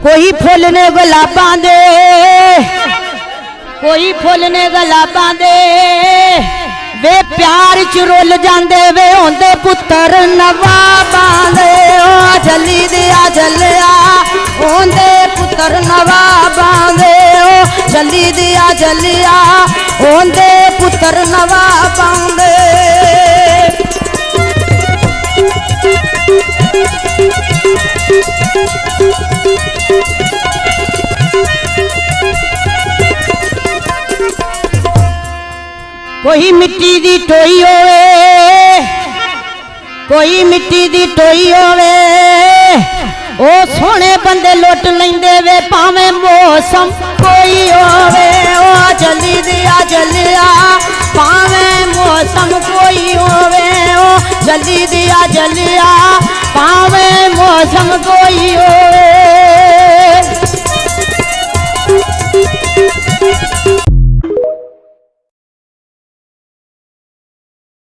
कोई फुल ने गुलाबां दे, कोई फुल ने गुलाबां दे वे प्यार च रुल जांदे वे होंदे पुत्तर नवाबां दे। ओ जल्ली दिया जलिया होंदे पुत्तर नवाबां दे। ओ जल्ली दिया जलिया होंदे पुत्तर नवाबां दे। कोई मिट्टी दी टोई होवे, कोई मिट्टी दी टोई होवे ओ सोने बंदे लुट लेंदे वे भावें मौसम कोई होवे। ओ जल्दी दिया जलिया भावें मौसम कोई होवे। ओ जल्दी दिया जलिया भावें मौसम कोई हो।